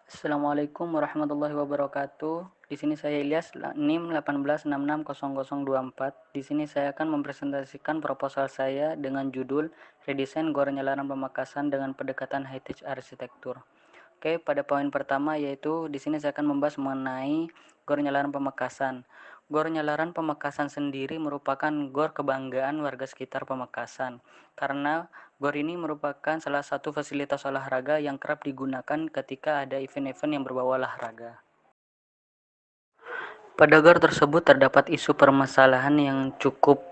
Assalamualaikum warahmatullahi wabarakatuh. Di sini saya Ilyas, NIM 18660024. Di sini saya akan mempresentasikan proposal saya dengan judul Redesain Gor Nyalaran Pamekasan dengan pendekatan heritage arsitektur. Oke, pada poin pertama yaitu di sini saya akan membahas mengenai Gor Nyalaran Pamekasan. Gor Nyalaran Pamekasan sendiri merupakan gor kebanggaan warga sekitar Pamekasan karena gor ini merupakan salah satu fasilitas olahraga yang kerap digunakan ketika ada event-event yang berbau olahraga. Pada gor tersebut terdapat isu permasalahan yang cukup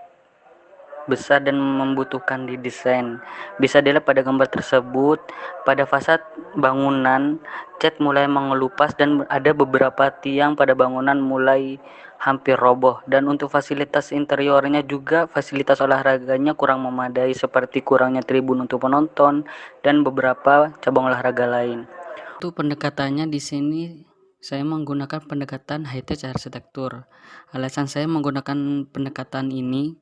besar dan membutuhkan didesain. Bisa dilihat pada gambar tersebut, pada fasad bangunan, cat mulai mengelupas dan ada beberapa tiang pada bangunan mulai hampir roboh. Dan untuk fasilitas interiornya juga fasilitas olahraganya kurang memadai seperti kurangnya tribun untuk penonton dan beberapa cabang olahraga lain. Untuk pendekatannya di sini saya menggunakan pendekatan heritage arsitektur. Alasan saya menggunakan pendekatan ini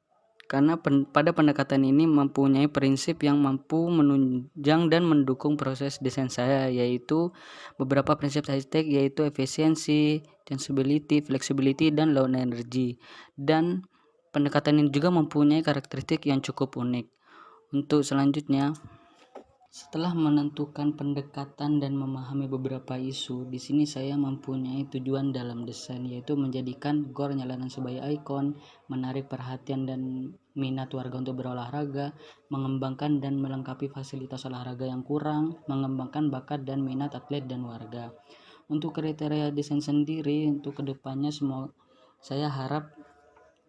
karena pada pendekatan ini mempunyai prinsip yang mampu menunjang dan mendukung proses desain saya, yaitu beberapa prinsip high-tech yaitu efisiensi, changeability, flexibility, dan low energy. Dan pendekatan ini juga mempunyai karakteristik yang cukup unik. Untuk selanjutnya, setelah menentukan pendekatan dan memahami beberapa isu, di sini saya mempunyai tujuan dalam desain, yaitu menjadikan Gor Nyalaran sebagai ikon, menarik perhatian dan minat warga untuk berolahraga, mengembangkan dan melengkapi fasilitas olahraga yang kurang, mengembangkan bakat dan minat atlet dan warga. Untuk kriteria desain sendiri, untuk kedepannya saya harap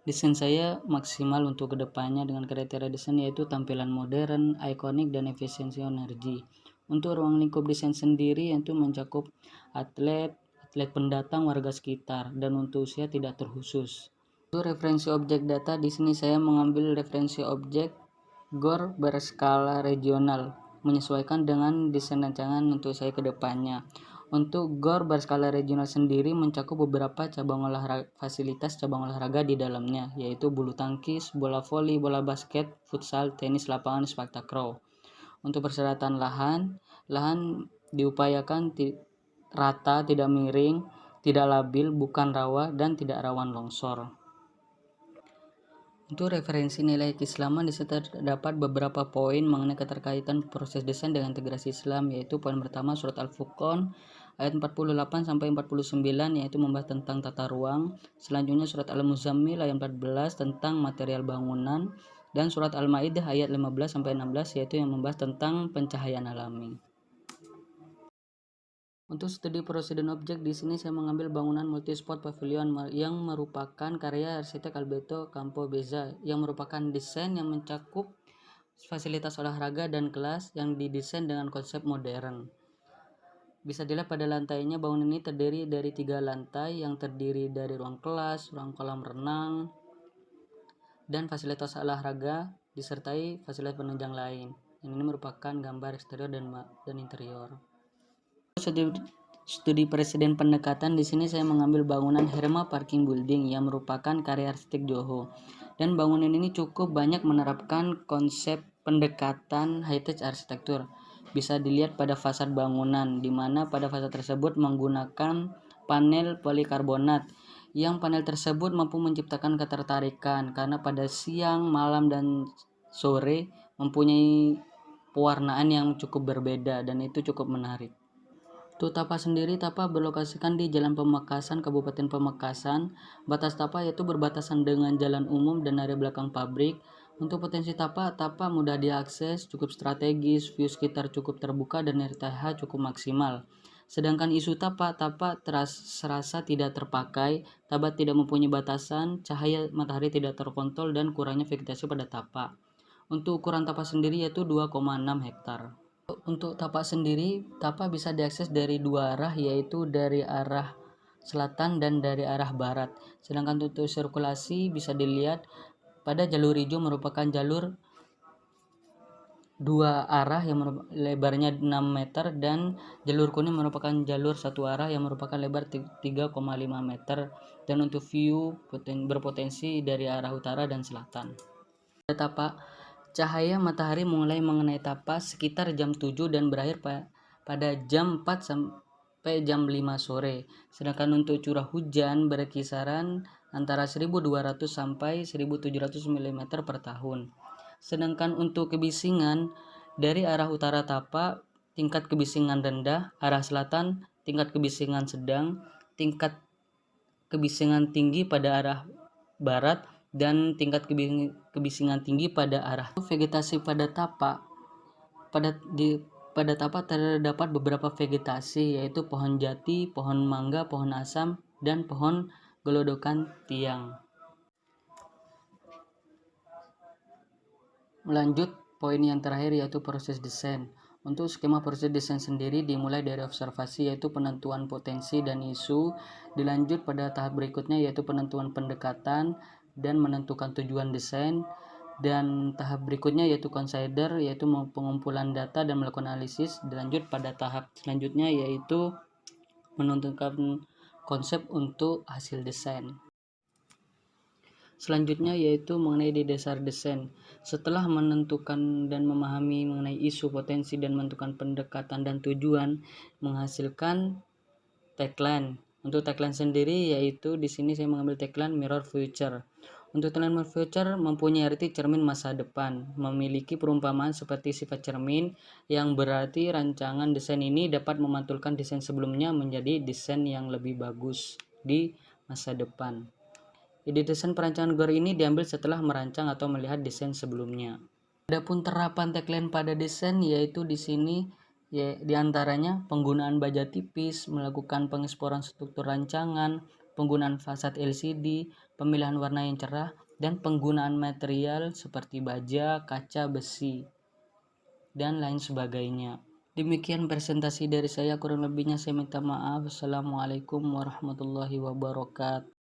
desain saya maksimal untuk kedepannya dengan kriteria desain yaitu tampilan modern, ikonik, dan efisiensi energi. Untuk ruang lingkup desain sendiri yaitu mencakup atlet pendatang, warga sekitar, dan untuk usia tidak terkhusus. Untuk referensi objek data, di sini saya mengambil referensi objek GOR berskala regional, menyesuaikan dengan desain rancangan untuk saya kedepannya. Untuk GOR berskala regional sendiri mencakup beberapa fasilitas cabang olahraga di dalamnya, yaitu bulu tangkis, bola voli, bola basket, futsal, tenis lapangan, sepak takraw. Untuk persyaratan lahan diupayakan rata, tidak miring, tidak labil, bukan rawa, dan tidak rawan longsor. Untuk referensi nilai keislaman, di situ terdapat beberapa poin mengenai keterkaitan proses desain dengan integrasi Islam, yaitu poin pertama surat Al-Furqan ayat 48 sampai 49 yaitu membahas tentang tata ruang. Selanjutnya surat Al-Muzammil ayat 14 tentang material bangunan, dan surat Al-Maidah ayat 15 sampai 16 yaitu yang membahas tentang pencahayaan alami. Untuk studi prosedur objek, di sini saya mengambil bangunan multisport pavilion yang merupakan karya arsitek Alberto Campo Beza, yang merupakan desain yang mencakup fasilitas olahraga dan kelas yang didesain dengan konsep modern. Bisa dilihat pada lantainya, bangunan ini terdiri dari 3 lantai yang terdiri dari ruang kelas, ruang kolam renang, dan fasilitas olahraga disertai fasilitas penunjang lain. Ini merupakan gambar eksterior dan interior. Studi presiden pendekatan, di sini saya mengambil bangunan Herma Parking Building yang merupakan karya arsitek Joho. Dan bangunan ini cukup banyak menerapkan konsep pendekatan heritage arsitektur. Bisa dilihat pada fasad bangunan, di mana pada fasad tersebut menggunakan panel polikarbonat, yang panel tersebut mampu menciptakan ketertarikan karena pada siang, malam, dan sore mempunyai pewarnaan yang cukup berbeda, dan itu cukup menarik. Untuk Tapa sendiri, Tapa berlokasikan di Jalan Pamekasan, Kabupaten Pamekasan. Batas Tapa yaitu berbatasan dengan jalan umum dan area belakang pabrik. Untuk potensi Tapa mudah diakses, cukup strategis, view sekitar cukup terbuka, dan RTH cukup maksimal. Sedangkan isu Tapa serasa tidak terpakai, Tapa tidak mempunyai batasan, cahaya matahari tidak terkontrol, dan kurangnya vegetasi pada Tapa. Untuk ukuran Tapa sendiri yaitu 2,6 hektar. Untuk tapak sendiri, tapak bisa diakses dari dua arah, yaitu dari arah selatan dan dari arah barat. Sedangkan untuk sirkulasi bisa dilihat pada jalur hijau merupakan jalur dua arah yang lebarnya 6 meter, dan jalur kuning merupakan jalur satu arah yang merupakan lebar 3,5 meter, dan untuk view berpotensi dari arah utara dan selatan. Tapak cahaya matahari mulai mengenai tapak sekitar jam 7 dan berakhir pada jam 4 sampai sampai jam 5 sore. Sedangkan untuk curah hujan berkisaran antara 1200 sampai 1700 mm per tahun. Sedangkan untuk kebisingan dari arah utara Tapak tingkat kebisingan rendah, arah selatan tingkat kebisingan sedang, tingkat kebisingan tinggi pada arah barat, dan tingkat kebisingan tinggi pada arah. Vegetasi pada Tapak pada Tapak terdapat beberapa vegetasi, yaitu pohon jati, pohon mangga, pohon asam, dan pohon gelodokan tiang. Melanjut poin yang terakhir, yaitu proses desain. Untuk skema proses desain sendiri dimulai dari observasi, yaitu penentuan potensi dan isu, dilanjut pada tahap berikutnya, yaitu penentuan pendekatan dan menentukan tujuan desain, dan tahap berikutnya yaitu consider, yaitu pengumpulan data dan melakukan analisis. Dilanjut pada tahap selanjutnya, yaitu menentukan konsep untuk hasil desain. Selanjutnya yaitu mengenai di dasar desain. Setelah menentukan dan memahami mengenai isu, potensi, dan menentukan pendekatan dan tujuan, menghasilkan tagline. Untuk tagline sendiri yaitu di sini saya mengambil tagline Mirror Future. Untuk tagline Mirror Future mempunyai arti cermin masa depan, memiliki perumpamaan seperti sifat cermin, yang berarti rancangan desain ini dapat memantulkan desain sebelumnya menjadi desain yang lebih bagus di masa depan. Ide desain perancangan GOR ini diambil setelah merancang atau melihat desain sebelumnya. Adapun terapan tagline pada desain yaitu di sini diantaranya penggunaan baja tipis, melakukan pengeksporan struktur rancangan, penggunaan fasad LCD, pemilihan warna yang cerah, dan penggunaan material seperti baja, kaca, besi, dan lain sebagainya. Demikian presentasi dari saya, kurang lebihnya saya minta maaf. Assalamualaikum warahmatullahi wabarakatuh.